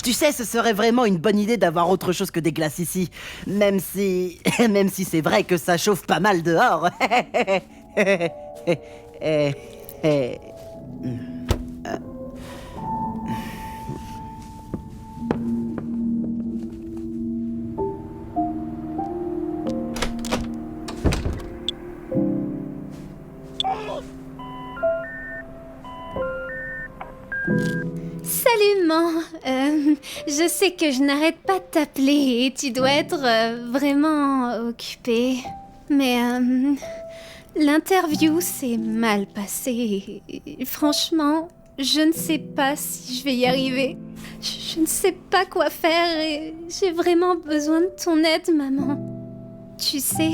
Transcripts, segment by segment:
Tu sais, ce serait vraiment une bonne idée d'avoir autre chose que des glaces ici. Même si c'est vrai que ça chauffe pas mal dehors. Salut, man. Je sais que je n'arrête pas de t'appeler et tu dois être vraiment occupé. Mais l'interview s'est mal passée. Franchement, je ne sais pas si je vais y arriver. Je ne sais pas quoi faire et j'ai vraiment besoin de ton aide, maman. Tu sais,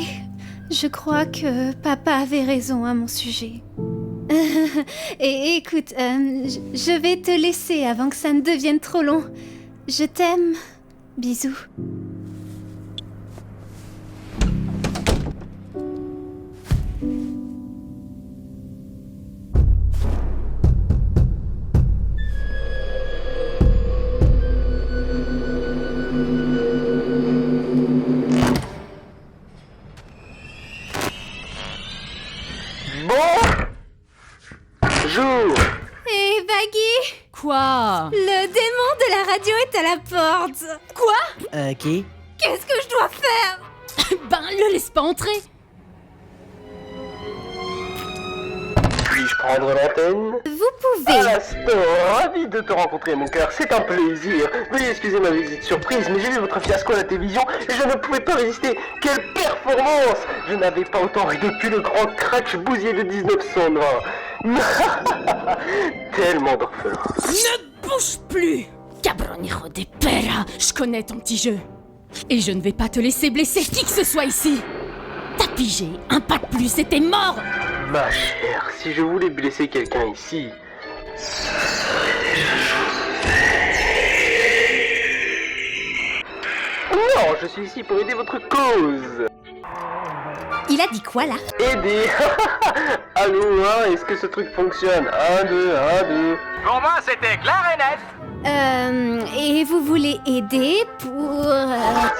je crois que papa avait raison à mon sujet. Et écoute, je vais te laisser avant que ça ne devienne trop long. Je t'aime. Bisous. Bonjour. Hé, Baggy! Quoi? Le démon de la radio est à la porte. Quoi? Qui? Qu'est-ce que je dois faire? Ben, le laisse pas entrer. Puis-je prendre l'antenne? Vous pouvez. À l'instant, ravi de te rencontrer, mon cœur, c'est un plaisir. Veuillez excuser ma visite surprise, mais j'ai vu votre fiasco à la télévision et je ne pouvais pas résister. Quelle performance! Je n'avais pas autant ri depuis le grand crash bousier de 1920. Tellement d'orphelins. Ne bouge plus! Cabronero de pera! Je connais ton petit jeu. Et je ne vais pas te laisser blesser qui que ce soit ici. T'as pigé, un pas de plus et t'es mort! Ma chère, si je voulais blesser quelqu'un ici, ce serait déjà chose faite. Non, je suis ici pour aider votre cause. Il a dit quoi là? Aider. Allô, hein, est-ce que ce truc fonctionne? 1, 2, 1, 2. Pour moi, c'était clair et net. Et vous voulez aider pour...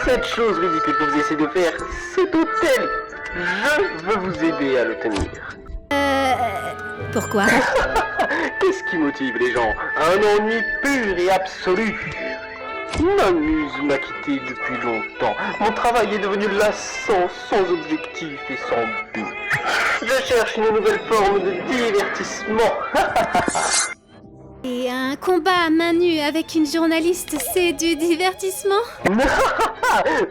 Cette chose ridicule que vous essayez de faire, c'est hôtel. Je veux vous aider à le tenir. Pourquoi? Qu'est-ce qui motive les gens? Un ennui pur et absolu. Ma muse m'a quitté depuis longtemps. Mon travail est devenu lassant, sans objectif et sans but. Je cherche une nouvelle forme de divertissement. Et un combat à main nue avec une journaliste, c'est du divertissement?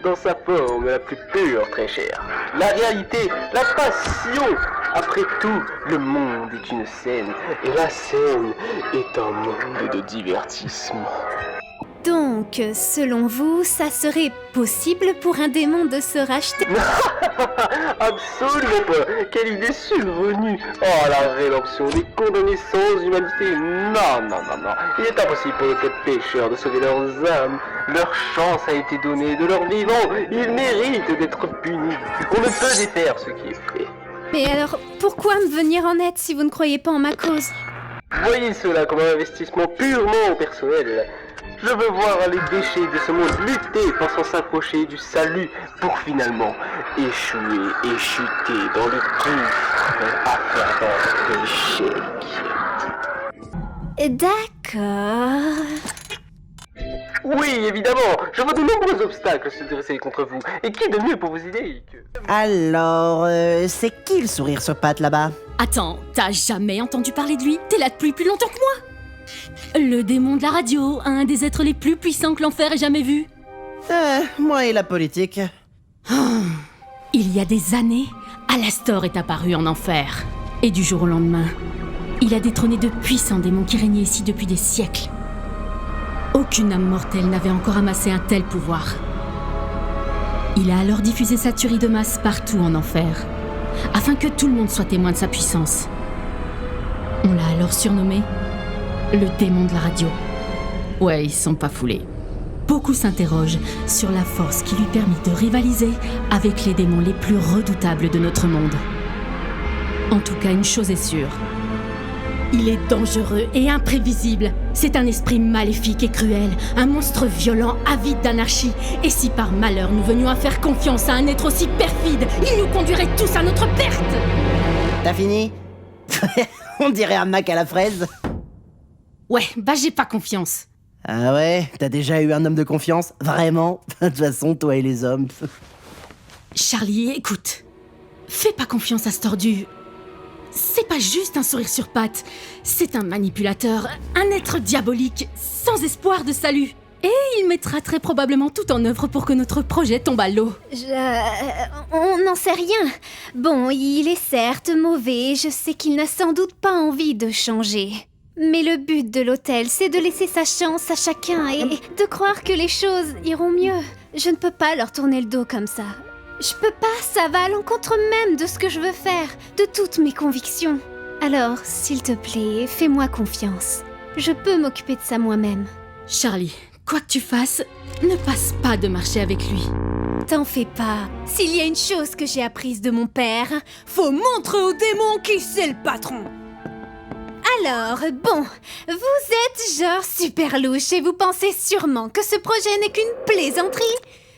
Dans sa forme la plus pure, très chère. La réalité, la passion. Après tout, le monde est une scène, et la scène est un monde de divertissement. Donc, selon vous, ça serait possible pour un démon de se racheter? Absolument pas. Quelle idée survenue. Oh, la rédemption des condamnés sans humanité. Non, non, non, non. Il est impossible pour les têtes pécheurs de sauver leurs âmes. Leur chance a été donnée de leur vivant. Ils méritent d'être punis. On ne peut défaire ce qui est fait. Mais alors, pourquoi me venir en aide si vous ne croyez pas en ma cause? Voyez cela comme un investissement purement personnel. Je veux voir les déchets de ce monde lutter pensant s'approcher du salut pour finalement échouer et chuter dans le gouffre à faire d'échec. D'accord... Oui, évidemment, je vois de nombreux obstacles se dresser contre vous. Et qui de mieux pour vous aider que... Alors, c'est qui le sourire sur pattes là-bas? Attends, t'as jamais entendu parler de lui? T'es là depuis plus longtemps que moi! Le démon de la radio, un des êtres les plus puissants que l'enfer ait jamais vu. Moi et la politique. Il y a des années, Alastor est apparu en enfer. Et du jour au lendemain, il a détrôné de puissants démons qui régnaient ici depuis des siècles. Aucune âme mortelle n'avait encore amassé un tel pouvoir. Il a alors diffusé sa tuerie de masse partout en enfer, afin que tout le monde soit témoin de sa puissance. On l'a alors surnommé le démon de la radio. Ouais, ils sont pas foulés. Beaucoup s'interrogent sur la force qui lui permit de rivaliser avec les démons les plus redoutables de notre monde. En tout cas, une chose est sûre. Il est dangereux et imprévisible. C'est un esprit maléfique et cruel, un monstre violent, avide d'anarchie. Et si par malheur nous venions à faire confiance à un être aussi perfide, il nous conduirait tous à notre perte. T'as fini? On dirait un Mac à la fraise. Ouais, bah j'ai pas confiance. Ah ouais? T'as déjà eu un homme de confiance? Vraiment? De toute façon, toi et les hommes... Charlie, écoute. Fais pas confiance à ce tordu. C'est pas juste un sourire sur pattes. C'est un manipulateur, un être diabolique, sans espoir de salut. Et il mettra très probablement tout en œuvre pour que notre projet tombe à l'eau. On n'en sait rien. Bon, il est certes mauvais, je sais qu'il n'a sans doute pas envie de changer. Mais le but de l'hôtel, c'est de laisser sa chance à chacun et de croire que les choses iront mieux. Je ne peux pas leur tourner le dos comme ça. Je peux pas, ça va à l'encontre même de ce que je veux faire, de toutes mes convictions. Alors, s'il te plaît, fais-moi confiance. Je peux m'occuper de ça moi-même. Charlie, quoi que tu fasses, ne passe pas de marcher avec lui. T'en fais pas. S'il y a une chose que j'ai apprise de mon père, faut montrer aux démons qui c'est le patron. Alors, bon, vous êtes genre super louche et vous pensez sûrement que ce projet n'est qu'une plaisanterie.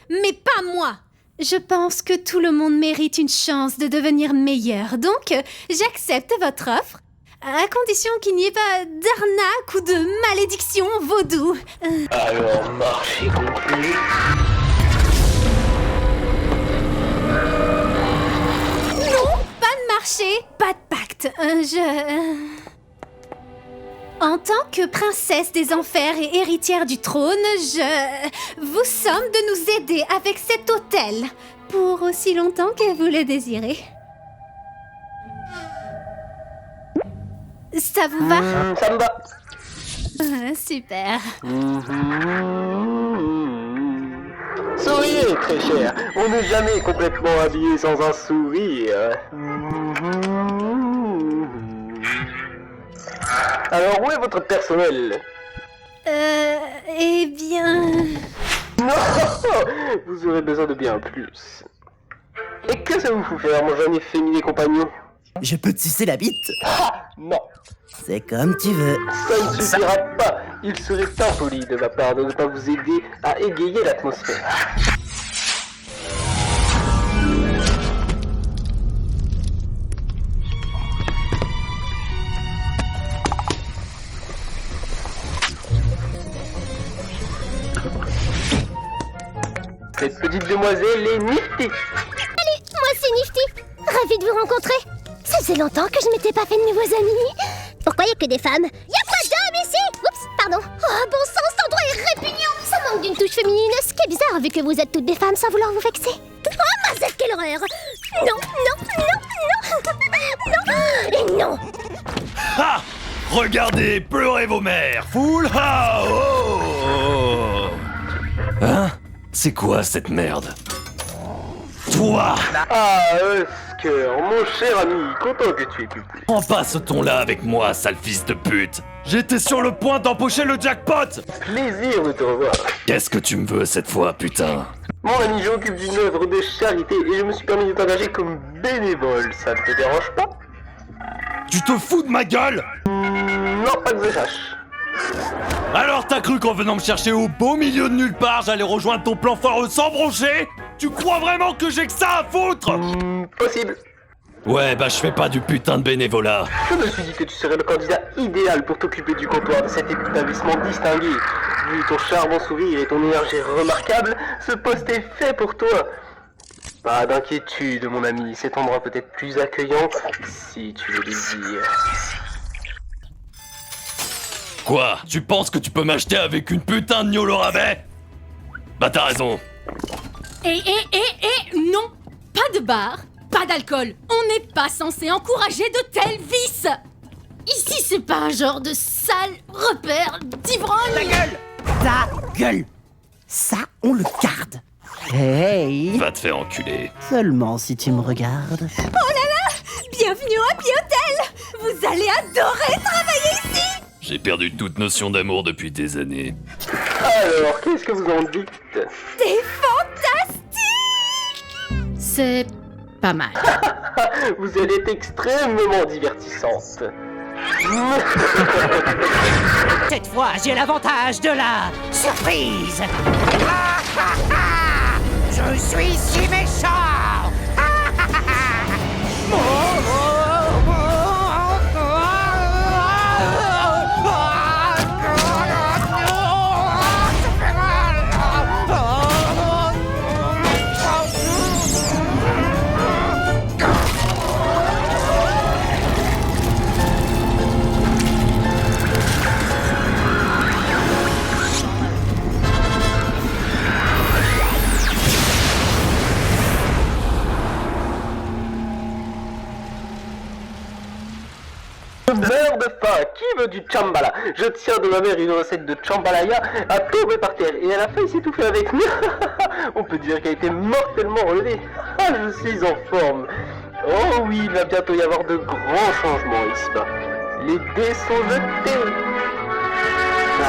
Mais pas moi. Je pense que tout le monde mérite une chance de devenir meilleur, donc j'accepte votre offre, à condition qu'il n'y ait pas d'arnaque ou de malédiction vaudou. Alors, marché conclu. Non, pas de marché, pas de pacte. En tant que princesse des enfers et héritière du trône, je vous somme de nous aider avec cet hôtel, pour aussi longtemps que vous le désirez. Ça vous va? Ça me va. Super. Souriez, très cher. On n'est jamais complètement habillé sans un sourire. Alors, où est votre personnel? Eh bien... Non, vous aurez besoin de bien plus. Et que ça vous fout faire, mon jeune efféminé compagnon? Je peux te sucer la bite? Ah, non. C'est comme tu veux. Ça ne suffira pas. Il serait impoli de ma part de ne pas vous aider à égayer l'atmosphère. Cette petite demoiselle est Nifty. Salut, moi c'est Nifty. Ravie de vous rencontrer. Ça faisait longtemps que je m'étais pas fait de nouveaux amis. Pourquoi y a que des femmes? Y'a pas d'hommes ici? Oups, pardon. Oh, bon sang, cet endroit est répugnant. Ça manque d'une touche féminine, ce qui est bizarre vu que vous êtes toutes des femmes sans vouloir vous vexer. Oh, Mazette, quelle horreur! Non, non, non, non, non, et non. Ha! Regardez, pleurez vos mères! Foule! Ha! Oh! Hein? C'est quoi cette merde? Toi! Ah, Husker, mon cher ami, content que tu aies pu. Prends pas ce ton-là avec moi, sale fils de pute! J'étais sur le point d'empocher le jackpot! Plaisir de te revoir. Qu'est-ce que tu me veux cette fois, putain? Mon ami, j'occupe d'une œuvre de charité et je me suis permis de t'engager comme bénévole. Ça ne te dérange pas? Tu te fous de ma gueule? Non, pas que je sache. Alors t'as cru qu'en venant me chercher au beau milieu de nulle part, j'allais rejoindre ton plan foireux sans broncher? Tu crois vraiment que j'ai que ça à foutre? Possible. Ouais, bah je fais pas du putain de bénévolat. Je me suis dit que tu serais le candidat idéal pour t'occuper du comptoir de cet établissement distingué. Vu ton charmant sourire et ton énergie remarquable, ce poste est fait pour toi. Pas d'inquiétude, mon ami, cet endroit peut être plus accueillant si tu le désires. Quoi? Tu penses que tu peux m'acheter avec une putain de gnôle au rabais? Bah t'as raison. Non, pas de bar, pas d'alcool. On n'est pas censé encourager de tels vices. Ici, c'est pas un genre de sale repère d'ivrognes. Ta gueule! Ta gueule! Ça, on le garde. Hey! Va te faire enculer. Seulement si tu me regardes. Bienvenue au Happy Hotel. Vous allez adorer travailler ici. J'ai perdu toute notion d'amour depuis des années. Alors, qu'est-ce que vous en dites? C'est fantastique. C'est pas mal. Vous allez être extrêmement divertissante. Cette fois, j'ai l'avantage de la surprise. Je suis si méchant. Meurs de faim, qui veut du chambala? Je tiens de ma mère une recette de chambalaya à tomber par terre et elle a failli s'étouffer avec nous. On peut dire qu'elle a été mortellement relevée. Ah, je suis en forme. Oh oui, il va bientôt y avoir de grands changements ici-bas. Les dés sont jetés.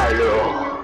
Alors...